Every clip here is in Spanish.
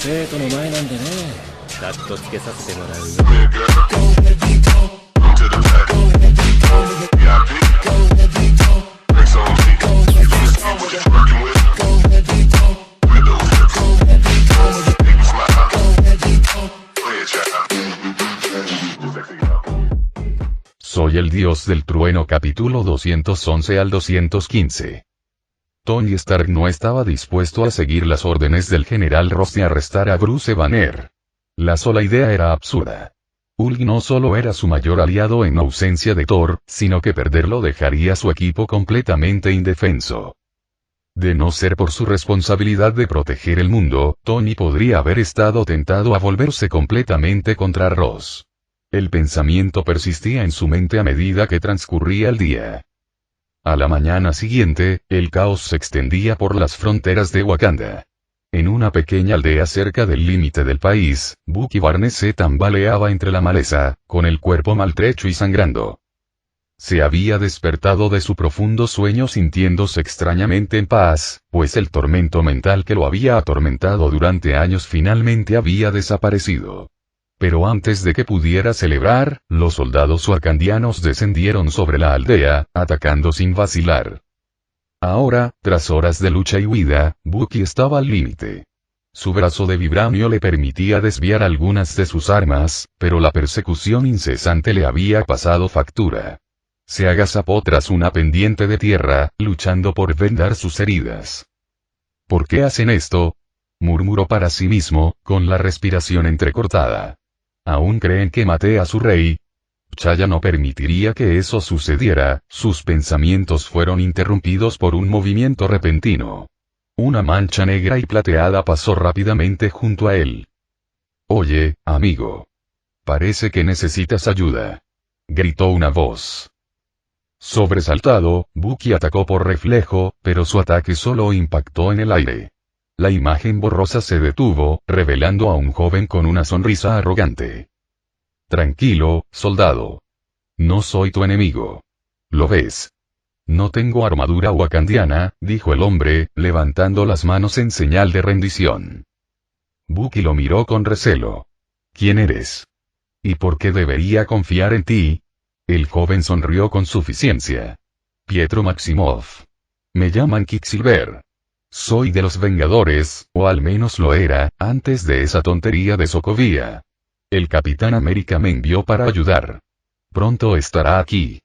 生徒の前なんでね。カットつけさせてもらうよ。Soy el dios del trueno capítulo 211 al 215. Tony Stark no estaba dispuesto a seguir las órdenes del general Ross y arrestar a Bruce Banner. La sola idea era absurda. Hulk no solo era su mayor aliado en ausencia de Thor, sino que perderlo dejaría a su equipo completamente indefenso. De no ser por su responsabilidad de proteger el mundo, Tony podría haber estado tentado a volverse completamente contra Ross. El pensamiento persistía en su mente a medida que transcurría el día. A la mañana siguiente, el caos se extendía por las fronteras de Wakanda. En una pequeña aldea cerca del límite del país, Bucky Barnes se tambaleaba entre la maleza, con el cuerpo maltrecho y sangrando. Se había despertado de su profundo sueño sintiéndose extrañamente en paz, pues el tormento mental que lo había atormentado durante años finalmente había desaparecido. Pero antes de que pudiera celebrar, los soldados wakandianos descendieron sobre la aldea, atacando sin vacilar. Ahora, tras horas de lucha y huida, Bucky estaba al límite. Su brazo de vibranio le permitía desviar algunas de sus armas, pero la persecución incesante le había pasado factura. Se agazapó tras una pendiente de tierra, luchando por vendar sus heridas. ¿Por qué hacen esto?, murmuró para sí mismo, con la respiración entrecortada. ¿Aún creen que maté a su rey? T'Challa no permitiría que eso sucediera. Sus pensamientos fueron interrumpidos por un movimiento repentino. Una mancha negra y plateada pasó rápidamente junto a él. «Oye, amigo. Parece que necesitas ayuda», gritó una voz. Sobresaltado, Bucky atacó por reflejo, pero su ataque solo impactó en el aire. La imagen borrosa se detuvo, revelando a un joven con una sonrisa arrogante. «Tranquilo, soldado. No soy tu enemigo. ¿Lo ves? No tengo armadura wakandiana», dijo el hombre, levantando las manos en señal de rendición. Bucky lo miró con recelo. «¿Quién eres? ¿Y por qué debería confiar en ti?». El joven sonrió con suficiencia. «Pietro Maximoff. Me llaman Quicksilver. Soy de los Vengadores, o al menos lo era, antes de esa tontería de Sokovia. El Capitán América me envió para ayudar. Pronto estará aquí».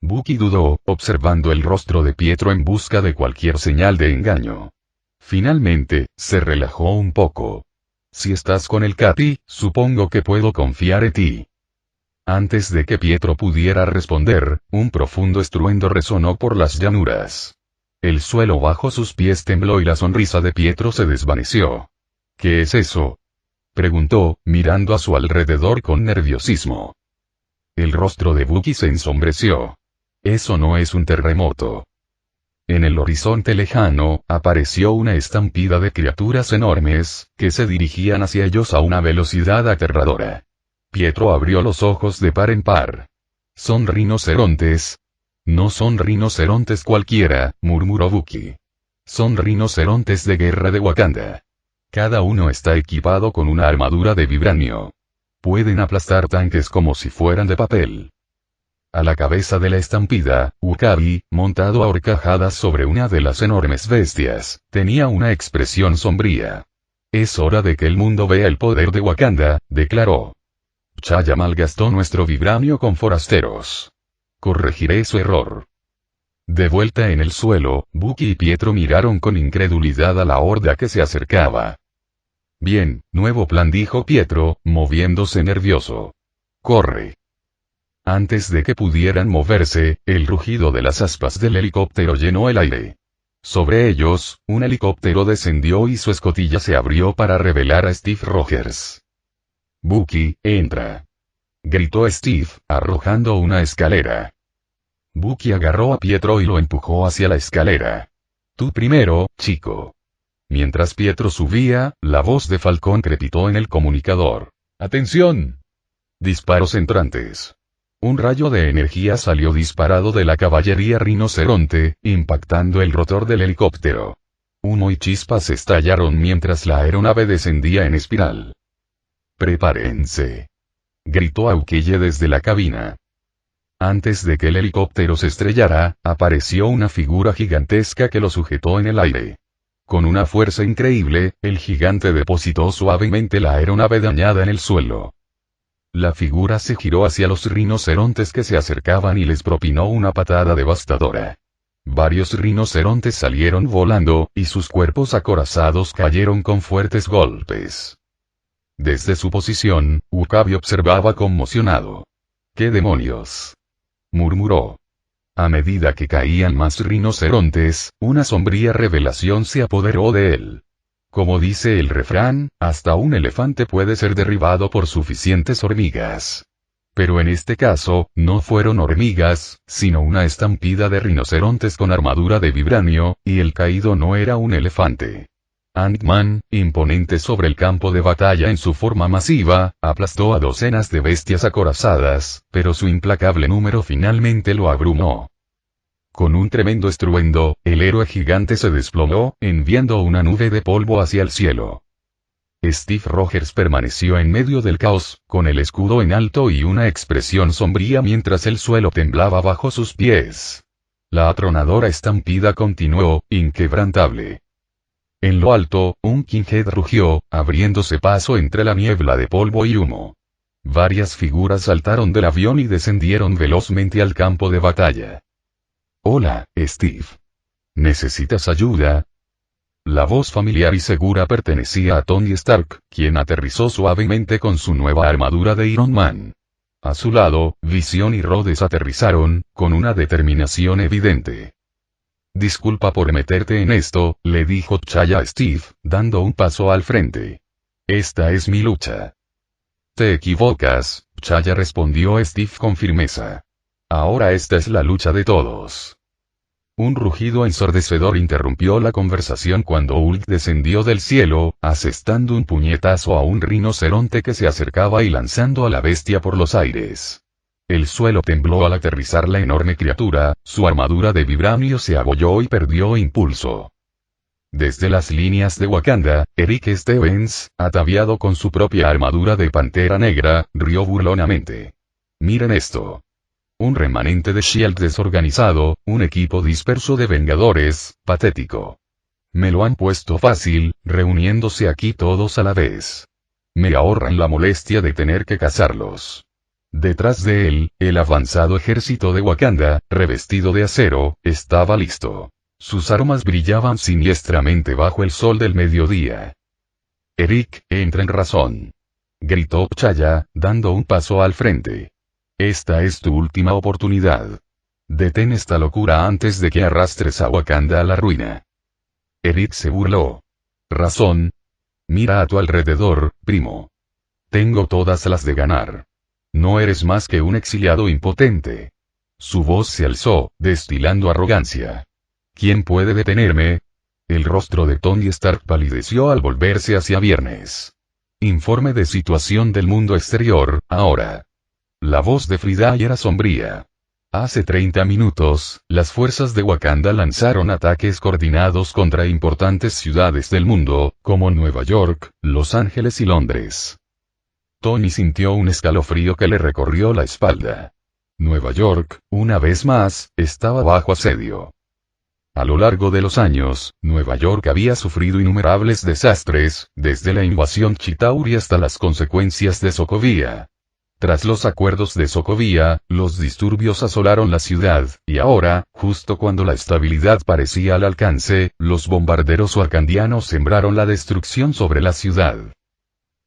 Bucky dudó, observando el rostro de Pietro en busca de cualquier señal de engaño. Finalmente, se relajó un poco. «Si estás con el Capi, supongo que puedo confiar en ti». Antes de que Pietro pudiera responder, un profundo estruendo resonó por las llanuras. El suelo bajo sus pies tembló y la sonrisa de Pietro se desvaneció. «¿Qué es eso?», preguntó, mirando a su alrededor con nerviosismo. El rostro de Bucky se ensombreció. «Eso no es un terremoto». En el horizonte lejano, apareció una estampida de criaturas enormes, que se dirigían hacia ellos a una velocidad aterradora. Pietro abrió los ojos de par en par. «¿Son rinocerontes?». «No son rinocerontes cualquiera», murmuró Bucky. «Son rinocerontes de guerra de Wakanda. Cada uno está equipado con una armadura de vibranio. Pueden aplastar tanques como si fueran de papel». A la cabeza de la estampida, W'Kabi, montado a horcajadas sobre una de las enormes bestias, tenía una expresión sombría. «Es hora de que el mundo vea el poder de Wakanda», declaró. «T'Challa malgastó nuestro vibranio con forasteros. Corregiré su error». De vuelta en el suelo, Bucky y Pietro miraron con incredulidad a la horda que se acercaba. «Bien, nuevo plan», dijo Pietro, moviéndose nervioso. «Corre». Antes de que pudieran moverse, el rugido de las aspas del helicóptero llenó el aire. Sobre ellos, un helicóptero descendió y su escotilla se abrió para revelar a Steve Rogers. «Bucky, entra», gritó Steve, arrojando una escalera. Bucky agarró a Pietro y lo empujó hacia la escalera. «Tú primero, chico». Mientras Pietro subía, la voz de Falcón crepitó en el comunicador. «Atención. Disparos entrantes». Un rayo de energía salió disparado de la caballería rinoceronte, impactando el rotor del helicóptero. Humo y chispas estallaron mientras la aeronave descendía en espiral. «¡Prepárense!», gritó Aukeye desde la cabina. Antes de que el helicóptero se estrellara, apareció una figura gigantesca que lo sujetó en el aire. Con una fuerza increíble, el gigante depositó suavemente la aeronave dañada en el suelo. La figura se giró hacia los rinocerontes que se acercaban y les propinó una patada devastadora. Varios rinocerontes salieron volando, y sus cuerpos acorazados cayeron con fuertes golpes. Desde su posición, W'Kabi observaba conmocionado. «¿Qué demonios?», murmuró. A medida que caían más rinocerontes, una sombría revelación se apoderó de él. Como dice el refrán, hasta un elefante puede ser derribado por suficientes hormigas. Pero en este caso, no fueron hormigas, sino una estampida de rinocerontes con armadura de vibranio, y el caído no era un elefante. Ant-Man, imponente sobre el campo de batalla en su forma masiva, aplastó a docenas de bestias acorazadas, pero su implacable número finalmente lo abrumó. Con un tremendo estruendo, el héroe gigante se desplomó, enviando una nube de polvo hacia el cielo. Steve Rogers permaneció en medio del caos, con el escudo en alto y una expresión sombría mientras el suelo temblaba bajo sus pies. La atronadora estampida continuó, inquebrantable. En lo alto, un Kinghead rugió, abriéndose paso entre la niebla de polvo y humo. Varias figuras saltaron del avión y descendieron velozmente al campo de batalla. «Hola, Steve. ¿Necesitas ayuda?». La voz familiar y segura pertenecía a Tony Stark, quien aterrizó suavemente con su nueva armadura de Iron Man. A su lado, Visión y Rhodes aterrizaron, con una determinación evidente. «Disculpa por meterte en esto», le dijo T'Challa a Steve, dando un paso al frente. «Esta es mi lucha». «Te equivocas», T'Challa respondió Steve con firmeza. «Ahora esta es la lucha de todos». Un rugido ensordecedor interrumpió la conversación cuando Hulk descendió del cielo, asestando un puñetazo a un rinoceronte que se acercaba y lanzando a la bestia por los aires. El suelo tembló al aterrizar la enorme criatura, su armadura de vibranio se abolló y perdió impulso. Desde las líneas de Wakanda, Eric Stevens, ataviado con su propia armadura de pantera negra, rió burlonamente. «Miren esto. Un remanente de S.H.I.E.L.D. desorganizado, un equipo disperso de vengadores, patético. Me lo han puesto fácil, reuniéndose aquí todos a la vez. Me ahorran la molestia de tener que cazarlos». Detrás de él, el avanzado ejército de Wakanda, revestido de acero, estaba listo. Sus armas brillaban siniestramente bajo el sol del mediodía. «Eric, entra en razón», gritó T'Challa, dando un paso al frente. «Esta es tu última oportunidad. Detén esta locura antes de que arrastres a Wakanda a la ruina». Eric se burló. «¿Razón? Mira a tu alrededor, primo. Tengo todas las de ganar. No eres más que un exiliado impotente». Su voz se alzó, destilando arrogancia. «¿Quién puede detenerme?». El rostro de Tony Stark palideció al volverse hacia Viernes. «Informe de situación del mundo exterior, ahora». La voz de Friday era sombría. Hace 30 minutos, las fuerzas de Wakanda lanzaron ataques coordinados contra importantes ciudades del mundo, como Nueva York, Los Ángeles y Londres. Tony sintió un escalofrío que le recorrió la espalda. Nueva York, una vez más, estaba bajo asedio. A lo largo de los años, Nueva York había sufrido innumerables desastres, desde la invasión Chitauri hasta las consecuencias de Sokovia. Tras los acuerdos de Sokovia, los disturbios asolaron la ciudad, y ahora, justo cuando la estabilidad parecía al alcance, los bombarderos wakandianos sembraron la destrucción sobre la ciudad.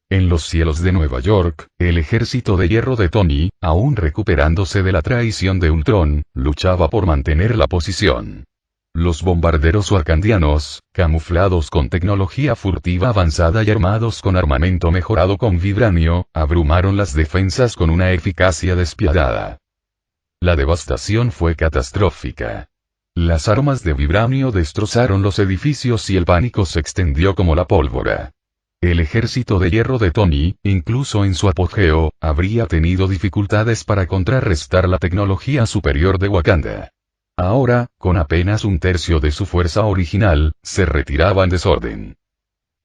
En los cielos de Nueva York, el ejército de hierro de Tony, aún recuperándose de la traición de Ultron, luchaba por mantener la posición. Los bombarderos wakandianos, camuflados con tecnología furtiva avanzada y armados con armamento mejorado con vibranio, abrumaron las defensas con una eficacia despiadada. La devastación fue catastrófica. Las armas de vibranio destrozaron los edificios y el pánico se extendió como la pólvora. El ejército de hierro de Tony, incluso en su apogeo, habría tenido dificultades para contrarrestar la tecnología superior de Wakanda. Ahora, con apenas un tercio de su fuerza original, se retiraba en desorden.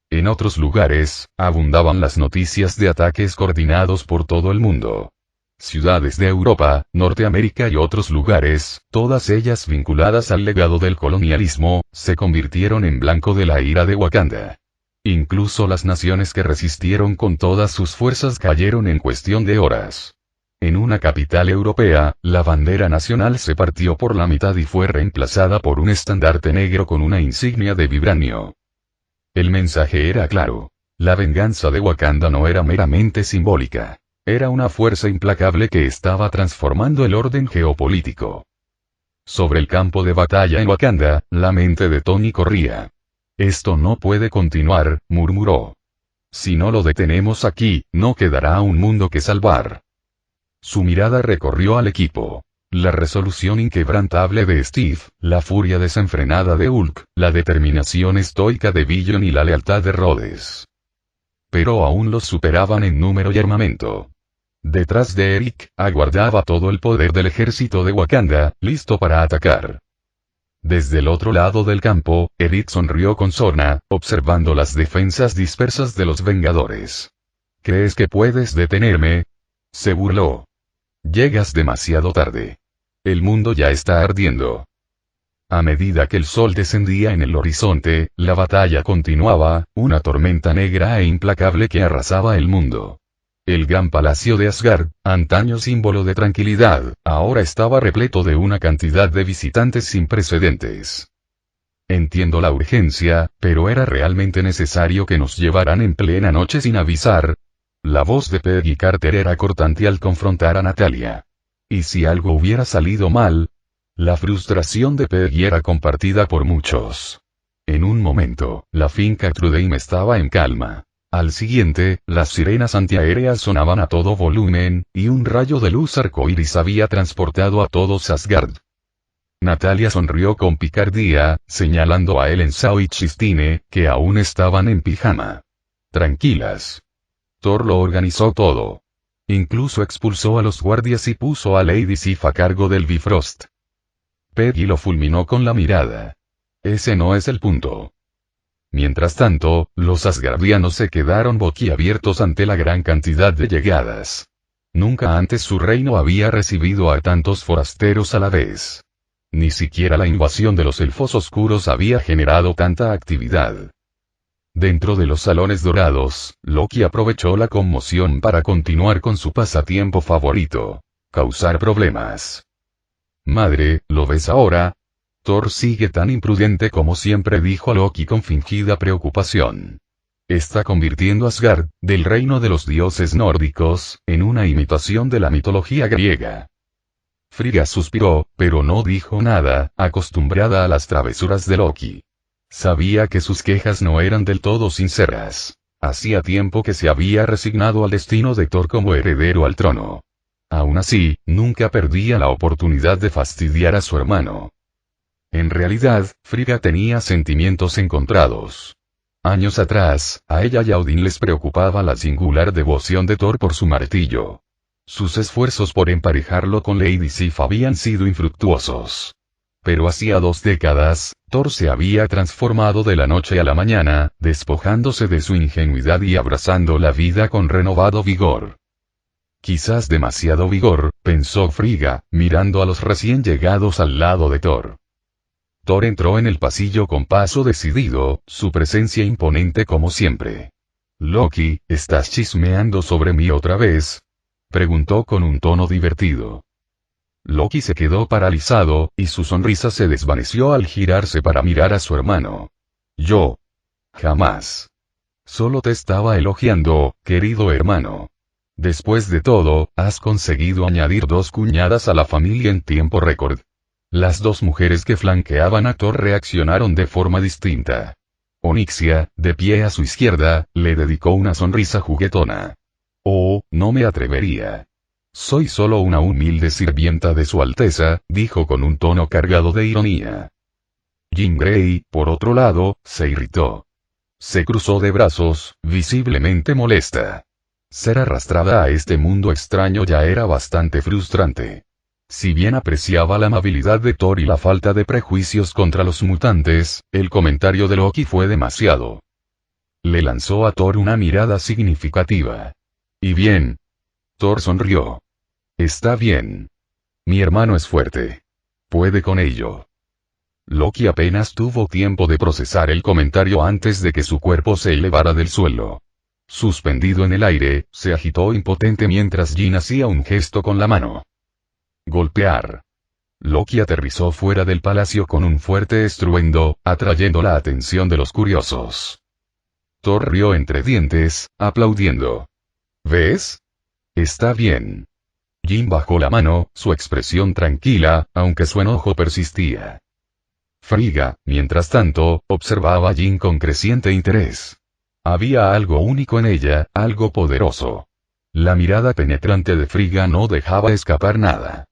En otros lugares, abundaban las noticias de ataques coordinados por todo el mundo. Ciudades de Europa, Norteamérica y otros lugares, todas ellas vinculadas al legado del colonialismo, se convirtieron en blanco de la ira de Wakanda. Incluso las naciones que resistieron con todas sus fuerzas cayeron en cuestión de horas. En una capital europea, la bandera nacional se partió por la mitad y fue reemplazada por un estandarte negro con una insignia de vibranio. El mensaje era claro. La venganza de Wakanda no era meramente simbólica. Era una fuerza implacable que estaba transformando el orden geopolítico. Sobre el campo de batalla en Wakanda, la mente de Tony corría. Esto no puede continuar, murmuró. Si no lo detenemos aquí, no quedará un mundo que salvar. Su mirada recorrió al equipo. La resolución inquebrantable de Steve, la furia desenfrenada de Hulk, la determinación estoica de Billion y la lealtad de Rhodes. Pero aún los superaban en número y armamento. Detrás de Eric, aguardaba todo el poder del ejército de Wakanda, listo para atacar. Desde el otro lado del campo, Eric sonrió con sorna, observando las defensas dispersas de los Vengadores. ¿Crees que puedes detenerme? Se burló. Llegas demasiado tarde. El mundo ya está ardiendo. A medida que el sol descendía en el horizonte, la batalla continuaba, una tormenta negra e implacable que arrasaba el mundo. El gran palacio de Asgard, antaño símbolo de tranquilidad, ahora estaba repleto de una cantidad de visitantes sin precedentes. Entiendo la urgencia, pero ¿era realmente necesario que nos llevaran en plena noche sin avisar? La voz de Peggy Carter era cortante al confrontar a Natalia. ¿Y si algo hubiera salido mal? La frustración de Peggy era compartida por muchos. En un momento, la finca Trudheim estaba en calma. Al siguiente, las sirenas antiaéreas sonaban a todo volumen, y un rayo de luz arcoíris había transportado a todos Asgard. Natalia sonrió con picardía, señalando a Ellen Sao y Chistine, que aún estaban en pijama. Tranquilas. Thor lo organizó todo. Incluso expulsó a los guardias y puso a Lady Sif a cargo del Bifrost. Peggy lo fulminó con la mirada. Ese no es el punto. Mientras tanto, los asgardianos se quedaron boquiabiertos ante la gran cantidad de llegadas. Nunca antes su reino había recibido a tantos forasteros a la vez. Ni siquiera la invasión de los elfos oscuros había generado tanta actividad. Dentro de los salones dorados, Loki aprovechó la conmoción para continuar con su pasatiempo favorito: causar problemas. Madre, ¿lo ves ahora? Thor sigue tan imprudente como siempre, dijo Loki con fingida preocupación. Está convirtiendo Asgard, del reino de los dioses nórdicos, en una imitación de la mitología griega. Frigga suspiró, pero no dijo nada, acostumbrada a las travesuras de Loki. Sabía que sus quejas no eran del todo sinceras. Hacía tiempo que se había resignado al destino de Thor como heredero al trono. Aún así, nunca perdía la oportunidad de fastidiar a su hermano. En realidad, Frigga tenía sentimientos encontrados. Años atrás, a ella y a Odin les preocupaba la singular devoción de Thor por su martillo. Sus esfuerzos por emparejarlo con Lady Sif habían sido infructuosos. Pero hacía 2 décadas, Thor se había transformado de la noche a la mañana, despojándose de su ingenuidad y abrazando la vida con renovado vigor. Quizás demasiado vigor, pensó Frigga, mirando a los recién llegados al lado de Thor. Thor entró en el pasillo con paso decidido, su presencia imponente como siempre. Loki, ¿estás chismeando sobre mí otra vez? Preguntó con un tono divertido. Loki se quedó paralizado, y su sonrisa se desvaneció al girarse para mirar a su hermano. Yo. Jamás. Solo te estaba elogiando, querido hermano. Después de todo, has conseguido añadir 2 cuñadas a la familia en tiempo récord. Las 2 mujeres que flanqueaban a Thor reaccionaron de forma distinta. Onyxia, de pie a su izquierda, le dedicó una sonrisa juguetona. Oh, no me atrevería. Soy solo una humilde sirvienta de su Alteza, dijo con un tono cargado de ironía. Jean Grey, por otro lado, se irritó. Se cruzó de brazos, visiblemente molesta. Ser arrastrada a este mundo extraño ya era bastante frustrante. Si bien apreciaba la amabilidad de Thor y la falta de prejuicios contra los mutantes, el comentario de Loki fue demasiado. Le lanzó a Thor una mirada significativa. ¿Y bien? Thor sonrió. Está bien. Mi hermano es fuerte. Puede con ello. Loki apenas tuvo tiempo de procesar el comentario antes de que su cuerpo se elevara del suelo. Suspendido en el aire, se agitó impotente mientras Jin hacía un gesto con la mano. Golpear. Loki aterrizó fuera del palacio con un fuerte estruendo, atrayendo la atención de los curiosos. Thor rió entre dientes, aplaudiendo. ¿Ves? Está bien. Jin bajó la mano, su expresión tranquila, aunque su enojo persistía. Frigga, mientras tanto, observaba a Jin con creciente interés. Había algo único en ella, algo poderoso. La mirada penetrante de Frigga no dejaba escapar nada.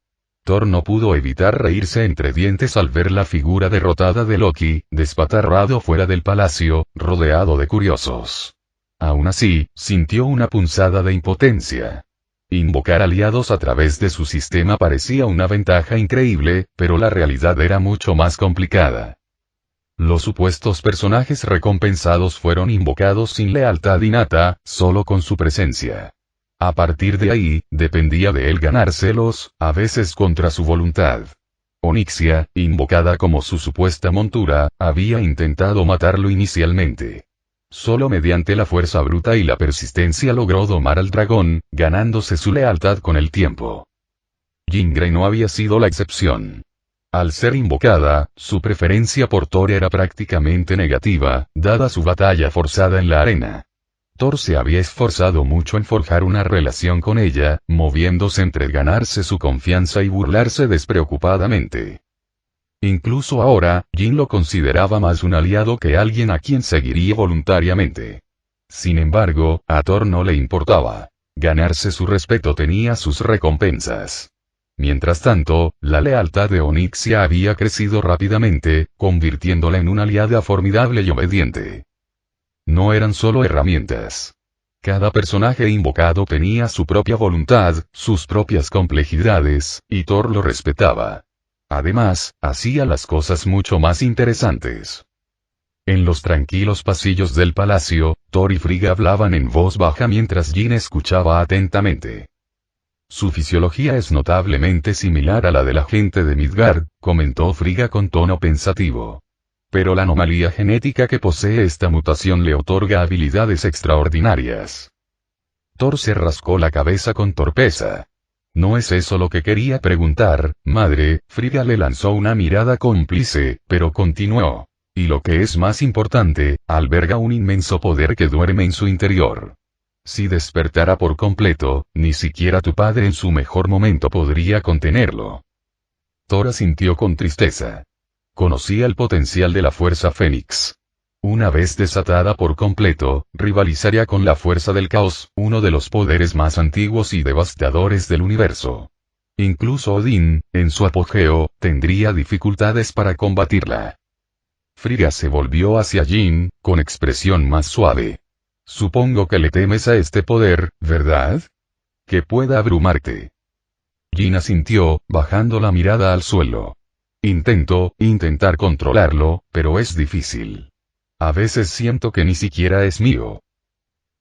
Thor no pudo evitar reírse entre dientes al ver la figura derrotada de Loki, despatarrado fuera del palacio, rodeado de curiosos. Aún así, sintió una punzada de impotencia. Invocar aliados a través de su sistema parecía una ventaja increíble, pero la realidad era mucho más complicada. Los supuestos personajes recompensados fueron invocados sin lealtad innata, solo con su presencia. A partir de ahí, dependía de él ganárselos, a veces contra su voluntad. Onyxia, invocada como su supuesta montura, había intentado matarlo inicialmente. Solo mediante la fuerza bruta y la persistencia logró domar al dragón, ganándose su lealtad con el tiempo. Jean Grey no había sido la excepción. Al ser invocada, su preferencia por Thor era prácticamente negativa, dada su batalla forzada en la arena. Thor se había esforzado mucho en forjar una relación con ella, moviéndose entre ganarse su confianza y burlarse despreocupadamente. Incluso ahora, Jin lo consideraba más un aliado que alguien a quien seguiría voluntariamente. Sin embargo, a Thor no le importaba. Ganarse su respeto tenía sus recompensas. Mientras tanto, la lealtad de Onyxia había crecido rápidamente, convirtiéndola en una aliada formidable y obediente. No eran solo herramientas. Cada personaje invocado tenía su propia voluntad, sus propias complejidades, y Thor lo respetaba. Además, hacía las cosas mucho más interesantes. En los tranquilos pasillos del palacio, Thor y Frigga hablaban en voz baja mientras Jin escuchaba atentamente. Su fisiología es notablemente similar a la de la gente de Midgard, comentó Frigga con tono pensativo. Pero la anomalía genética que posee esta mutación le otorga habilidades extraordinarias. Thor se rascó la cabeza con torpeza. ¿No es eso lo que quería preguntar, madre? Frigga le lanzó una mirada cómplice, pero continuó. Y lo que es más importante, alberga un inmenso poder que duerme en su interior. Si despertara por completo, ni siquiera tu padre en su mejor momento podría contenerlo. Thor asintió con tristeza. Conocía el potencial de la fuerza Fénix. Una vez desatada por completo, rivalizaría con la fuerza del caos, uno de los poderes más antiguos y devastadores del universo. Incluso Odín, en su apogeo, tendría dificultades para combatirla. Frigga se volvió hacia Jin, con expresión más suave. Supongo que le temes a este poder, ¿verdad? Que pueda abrumarte. Jin asintió, bajando la mirada al suelo. Intentar controlarlo, pero es difícil. A veces siento que ni siquiera es mío.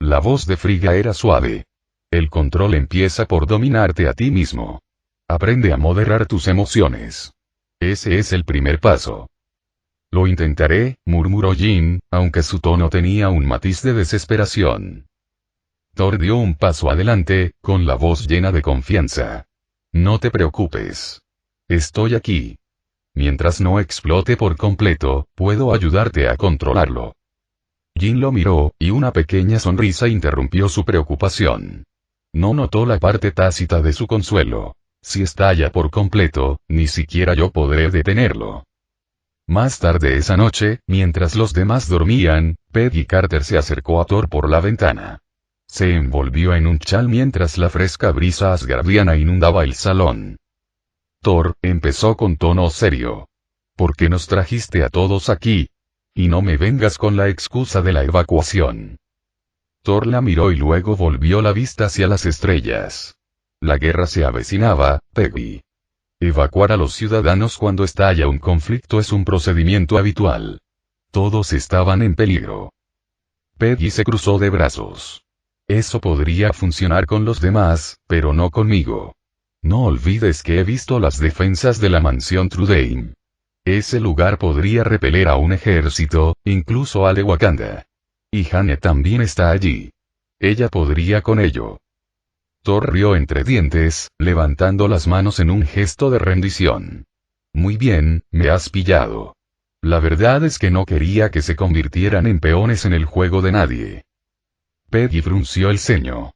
La voz de Frigga era suave. El control empieza por dominarte a ti mismo. Aprende a moderar tus emociones. Ese es el primer paso. Lo intentaré, murmuró Jin, aunque su tono tenía un matiz de desesperación. Thor dio un paso adelante, con la voz llena de confianza. No te preocupes. Estoy aquí. Mientras no explote por completo, puedo ayudarte a controlarlo. Jin lo miró, y una pequeña sonrisa interrumpió su preocupación. No notó la parte tácita de su consuelo. Si estalla por completo, ni siquiera yo podré detenerlo. Más tarde esa noche, mientras los demás dormían, Peggy Carter se acercó a Thor por la ventana. Se envolvió en un chal mientras la fresca brisa asgardiana inundaba el salón. Thor, empezó con tono serio. ¿Por qué nos trajiste a todos aquí? Y no me vengas con la excusa de la evacuación. Thor la miró y luego volvió la vista hacia las estrellas. La guerra se avecinaba, Peggy. Evacuar a los ciudadanos cuando estalla un conflicto es un procedimiento habitual. Todos estaban en peligro. Peggy se cruzó de brazos. Eso podría funcionar con los demás, pero no conmigo. No olvides que he visto las defensas de la mansión Trudane. Ese lugar podría repeler a un ejército, incluso al de Wakanda. Y Hane también está allí. Ella podría con ello. Thor rió entre dientes, levantando las manos en un gesto de rendición. Muy bien, me has pillado. La verdad es que no quería que se convirtieran en peones en el juego de nadie. Peggy frunció el ceño.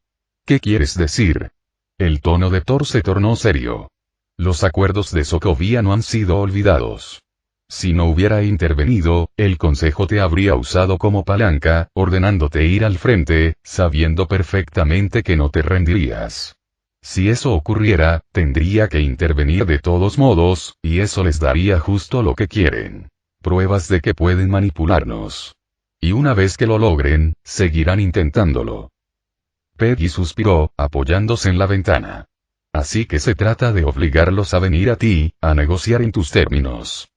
¿Qué quieres decir? El tono de Thor se tornó serio. Los acuerdos de Sokovia no han sido olvidados. Si no hubiera intervenido, el Consejo te habría usado como palanca, ordenándote ir al frente, sabiendo perfectamente que no te rendirías. Si eso ocurriera, tendría que intervenir de todos modos, y eso les daría justo lo que quieren. Pruebas de que pueden manipularnos. Y una vez que lo logren, seguirán intentándolo. Peggy suspiró, apoyándose en la ventana. Así que se trata de obligarlos a venir a ti, a negociar en tus términos.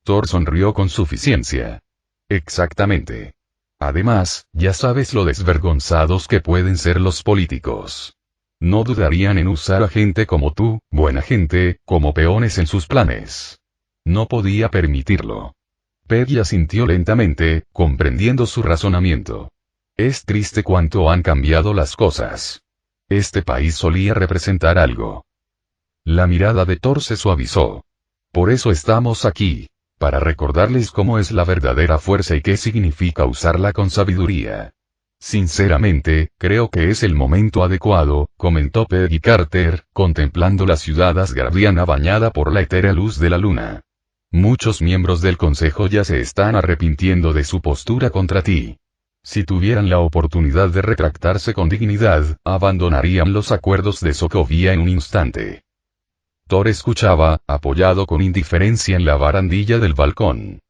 Thor sonrió con suficiencia. Exactamente. Además, ya sabes lo desvergonzados que pueden ser los políticos. No dudarían en usar a gente como tú, buena gente, como peones en sus planes. No podía permitirlo. Peggy asintió lentamente, comprendiendo su razonamiento. Es triste cuánto han cambiado las cosas. Este país solía representar algo. La mirada de Thor se suavizó. Por eso estamos aquí. Para recordarles cómo es la verdadera fuerza y qué significa usarla con sabiduría. Sinceramente, creo que es el momento adecuado, comentó Peggy Carter, contemplando la ciudad asgardiana bañada por la etérea luz de la luna. Muchos miembros del Consejo ya se están arrepintiendo de su postura contra ti. Si tuvieran la oportunidad de retractarse con dignidad, abandonarían los acuerdos de Sokovia en un instante. Thor escuchaba, apoyado con indiferencia en la barandilla del balcón.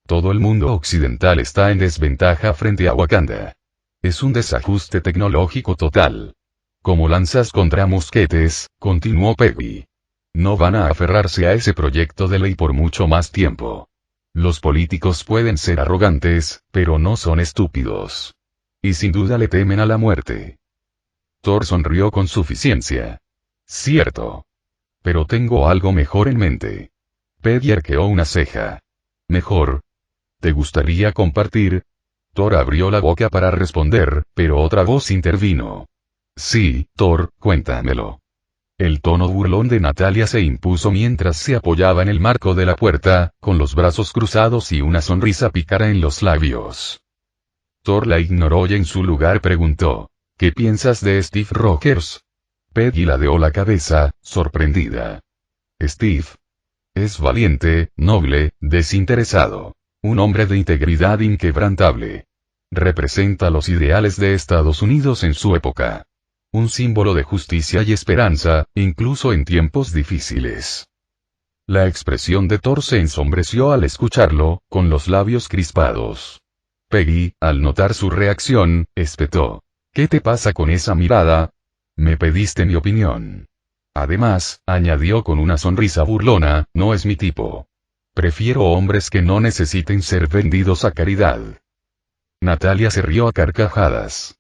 Todo el mundo occidental está en desventaja frente a Wakanda. Es un desajuste tecnológico total. Como lanzas contra mosquetes, continuó Peggy. No van a aferrarse a ese proyecto de ley por mucho más tiempo. Los políticos pueden ser arrogantes, pero no son estúpidos. Y sin duda le temen a la muerte. Thor sonrió con suficiencia. Cierto. Pero tengo algo mejor en mente. Peggy arqueó una ceja. ¿Mejor? ¿Te gustaría compartir? Thor abrió la boca para responder, pero otra voz intervino. Sí, Thor, cuéntamelo. El tono burlón de Natalia se impuso mientras se apoyaba en el marco de la puerta, con los brazos cruzados y una sonrisa pícara en los labios. Thor la ignoró y en su lugar preguntó, ¿qué piensas de Steve Rogers? Peggy ladeó la cabeza, sorprendida. Steve. Es valiente, noble, desinteresado. Un hombre de integridad inquebrantable. Representa los ideales de Estados Unidos en su época. Un símbolo de justicia y esperanza, incluso en tiempos difíciles. La expresión de Thor se ensombreció al escucharlo, con los labios crispados. Peggy, al notar su reacción, espetó. ¿Qué te pasa con esa mirada? Me pediste mi opinión. Además, añadió con una sonrisa burlona, no es mi tipo. Prefiero hombres que no necesiten ser vendidos a caridad. Natalia se rió a carcajadas.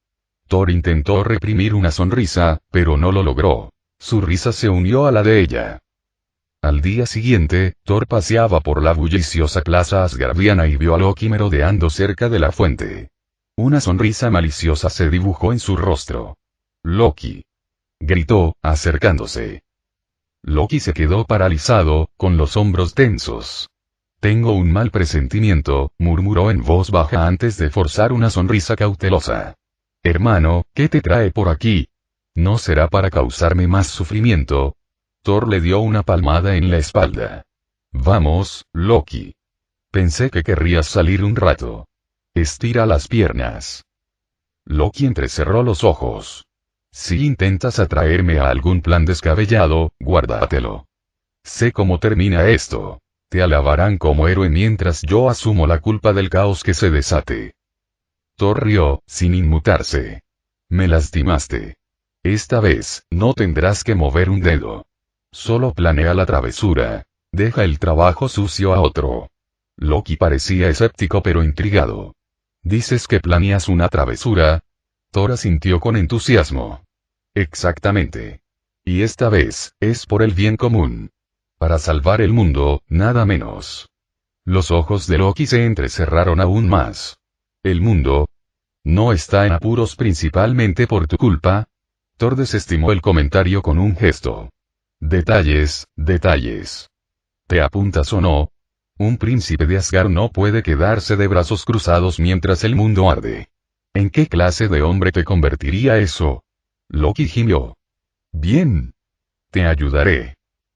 Thor intentó reprimir una sonrisa, pero no lo logró. Su risa se unió a la de ella. Al día siguiente, Thor paseaba por la bulliciosa plaza asgardiana y vio a Loki merodeando cerca de la fuente. Una sonrisa maliciosa se dibujó en su rostro. Loki. Gritó, acercándose. Loki se quedó paralizado, con los hombros tensos. Tengo un mal presentimiento, murmuró en voz baja antes de forzar una sonrisa cautelosa. Hermano, ¿qué te trae por aquí? ¿No será para causarme más sufrimiento? Thor le dio una palmada en la espalda. Vamos, Loki. Pensé que querrías salir un rato. Estira las piernas. Loki entrecerró los ojos. Si intentas atraerme a algún plan descabellado, guárdatelo. Sé cómo termina esto. Te alabarán como héroe mientras yo asumo la culpa del caos que se desate. Thor rió, sin inmutarse. Me lastimaste. Esta vez, no tendrás que mover un dedo. Solo planea la travesura. Deja el trabajo sucio a otro. Loki parecía escéptico pero intrigado. ¿Dices que planeas una travesura? Thor asintió con entusiasmo. Exactamente. Y esta vez, es por el bien común. Para salvar el mundo, nada menos. Los ojos de Loki se entrecerraron aún más. ¿El mundo? ¿No está en apuros principalmente por tu culpa? Thor desestimó el comentario con un gesto. Detalles, detalles. ¿Te apuntas o no? Un príncipe de Asgard no puede quedarse de brazos cruzados mientras el mundo arde. ¿En qué clase de hombre te convertiría eso? Loki gimió. Bien. Te ayudaré.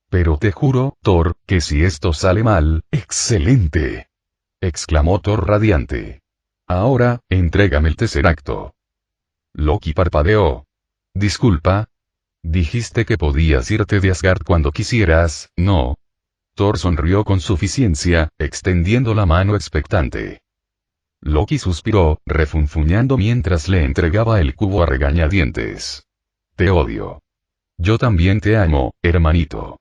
Pero te juro, Thor, que si esto sale mal, ¡excelente!, exclamó Thor radiante. Ahora, entrégame el tesseracto. Loki parpadeó. Disculpa. Dijiste que podías irte de Asgard cuando quisieras, ¿no? Thor sonrió con suficiencia, extendiendo la mano expectante. Loki suspiró, refunfuñando mientras le entregaba el cubo a regañadientes. Te odio. Yo también te amo, hermanito.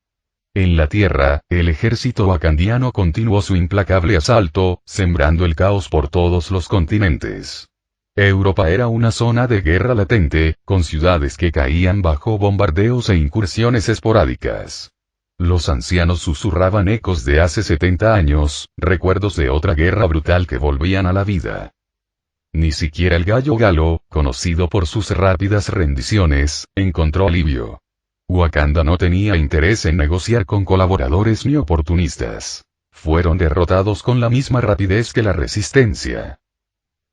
En la Tierra, el ejército wakandiano continuó su implacable asalto, sembrando el caos por todos los continentes. Europa era una zona de guerra latente, con ciudades que caían bajo bombardeos e incursiones esporádicas. Los ancianos susurraban ecos de hace 70 años, recuerdos de otra guerra brutal que volvían a la vida. Ni siquiera el gallo Galo, conocido por sus rápidas rendiciones, encontró alivio. Wakanda no tenía interés en negociar con colaboradores ni oportunistas. Fueron derrotados con la misma rapidez que la resistencia.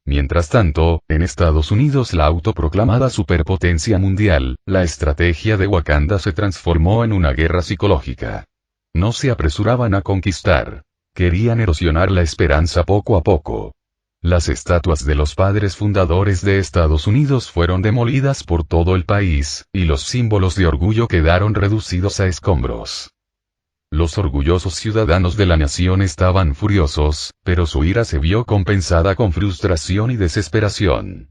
Mientras tanto, en Estados Unidos, la autoproclamada superpotencia mundial, la estrategia de Wakanda se transformó en una guerra psicológica. No se apresuraban a conquistar. Querían erosionar la esperanza poco a poco. Las estatuas de los padres fundadores de Estados Unidos fueron demolidas por todo el país, y los símbolos de orgullo quedaron reducidos a escombros. Los orgullosos ciudadanos de la nación estaban furiosos, pero su ira se vio compensada con frustración y desesperación.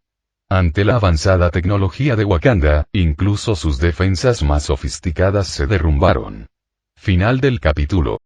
Ante la avanzada tecnología de Wakanda, incluso sus defensas más sofisticadas se derrumbaron. Final del capítulo.